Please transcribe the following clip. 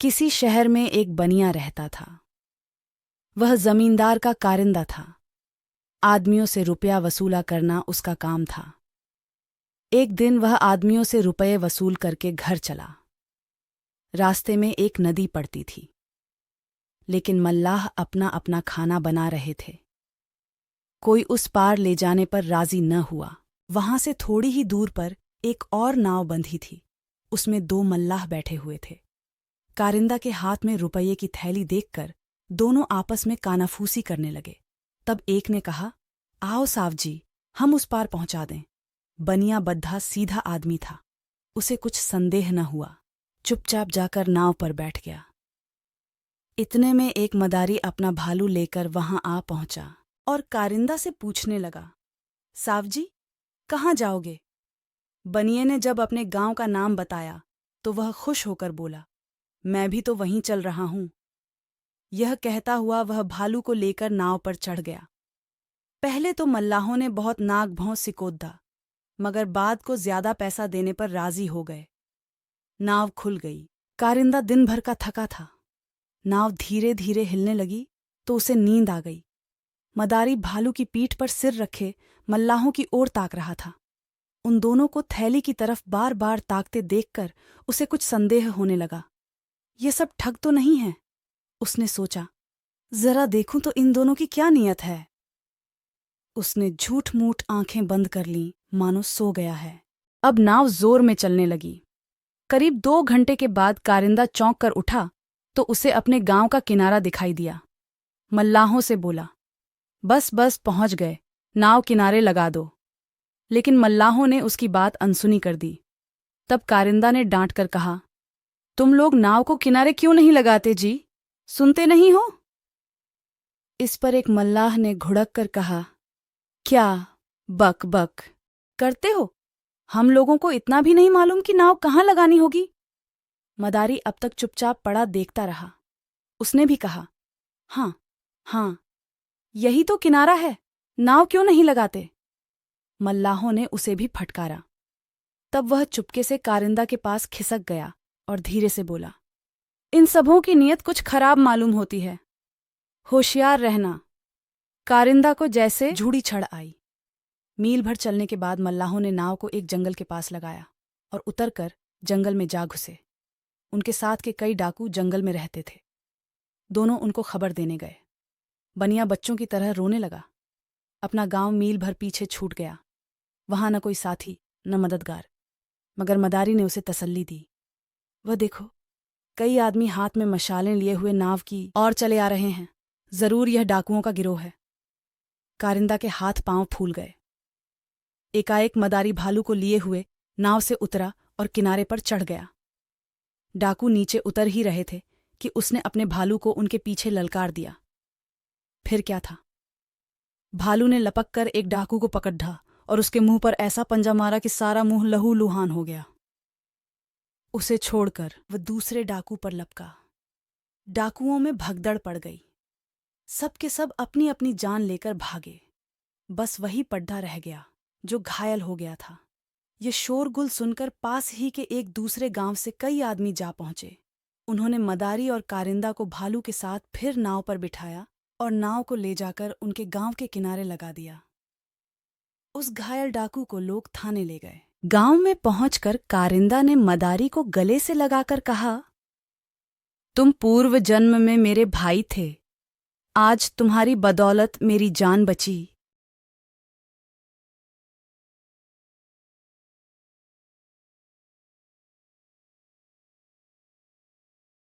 किसी शहर में एक बनिया रहता था। वह जमींदार का कारिंदा था। आदमियों से रुपया वसूला करना उसका काम था। एक दिन वह आदमियों से रुपये वसूल करके घर चला। रास्ते में एक नदी पड़ती थी, लेकिन मल्लाह अपना अपना खाना बना रहे थे। कोई उस पार ले जाने पर राजी न हुआ। वहां से थोड़ी ही दूर पर एक और नाव बंधी थी। उसमें दो मल्लाह बैठे हुए थे। कारिंदा के हाथ में रुपये की थैली देखकर दोनों आपस में कानाफूसी करने लगे। तब एक ने कहा, आओ साहब जी, हम उस पार पहुंचा दें। बनिया बद्धा सीधा आदमी था। उसे कुछ संदेह न हुआ। चुपचाप जाकर नाव पर बैठ गया। इतने में एक मदारी अपना भालू लेकर वहां आ पहुंचा और कारिंदा से पूछने लगा, साहब जी, कहाँ जाओगे? बनिए ने जब अपने गांव का नाम बताया तो वह खुश होकर बोला, मैं भी तो वहीं चल रहा हूं। यह कहता हुआ वह भालू को लेकर नाव पर चढ़ गया। पहले तो मल्लाहों ने बहुत नाक भौं सिकोदा, मगर बाद को ज्यादा पैसा देने पर राजी हो गए। नाव खुल गई। कारिंदा दिन भर का थका था। नाव धीरे धीरे हिलने लगी तो उसे नींद आ गई। मदारी भालू की पीठ पर सिर रखे मल्लाहों की ओर ताक रहा था। उन दोनों को थैली की तरफ बार बार ताकते देखकर उसे कुछ संदेह होने लगा। ये सब ठग तो नहीं है? उसने सोचा, जरा देखूं तो इन दोनों की क्या नीयत है। उसने झूठ मूठ आंखें बंद कर लीं, मानो सो गया है। अब नाव जोर में चलने लगी। करीब 2 घंटे के बाद कारिंदा चौंक कर उठा तो उसे अपने गांव का किनारा दिखाई दिया। मल्लाहों से बोला, बस बस पहुंच गए, नाव किनारे लगा दो। लेकिन मल्लाहों ने उसकी बात अनसुनी कर दी। तब कारिंदा ने डांट कर कहा, तुम लोग नाव को किनारे क्यों नहीं लगाते जी? सुनते नहीं हो? इस पर एक मल्लाह ने घुड़क कर कहा, क्या बक बक करते हो? हम लोगों को इतना भी नहीं मालूम कि नाव कहाँ लगानी होगी। मदारी अब तक चुपचाप पड़ा देखता रहा। उसने भी कहा, हाँ हाँ, यही तो किनारा है, नाव क्यों नहीं लगाते? मल्लाहों ने उसे भी फटकारा। तब वह चुपके से कारिंदा के पास खिसक गया और धीरे से बोला, इन सबों की नीयत कुछ खराब मालूम होती है, होशियार रहना। कारिंदा को जैसे झूड़ी चढ़ आई। मील भर चलने के बाद मल्लाहों ने नाव को एक जंगल के पास लगाया और उतरकर जंगल में जा घुसे। उनके साथ के कई डाकू जंगल में रहते थे। दोनों उनको खबर देने गए। बनिया बच्चों की तरह रोने लगा। अपना गांव मील भर पीछे छूट गया। वहां न कोई साथी न मददगार, मगर मदारी ने उसे तसल्ली दी। वह देखो, कई आदमी हाथ में मशालें लिए हुए नाव की ओर चले आ रहे हैं। जरूर यह डाकुओं का गिरोह है। कारिंदा के हाथ पांव फूल गए। एकाएक मदारी भालू को लिए हुए नाव से उतरा और किनारे पर चढ़ गया। डाकू नीचे उतर ही रहे थे कि उसने अपने भालू को उनके पीछे ललकार दिया। फिर क्या था? भालू ने लपक कर एक डाकू को पकड़ ढा और उसके मुंह पर ऐसा पंजा मारा कि सारा मुंह लहू लुहान हो गया। उसे छोड़कर वह दूसरे डाकू पर लपका। डाकुओं में भगदड़ पड़ गई। सब के सब अपनी अपनी जान लेकर भागे। बस वही पड्ढा रह गया जो घायल हो गया था। ये शोरगुल सुनकर पास ही के एक दूसरे गांव से कई आदमी जा पहुंचे। उन्होंने मदारी और कारिंदा को भालू के साथ फिर नाव पर बिठाया और नाव को ले जाकर उनके गांव के किनारे लगा दिया। उस घायल डाकू को लोग थाने ले गए। गांव में पहुंचकर कारिंदा ने मदारी को गले से लगाकर कहा, तुम पूर्व जन्म में मेरे भाई थे। आज तुम्हारी बदौलत मेरी जान बची।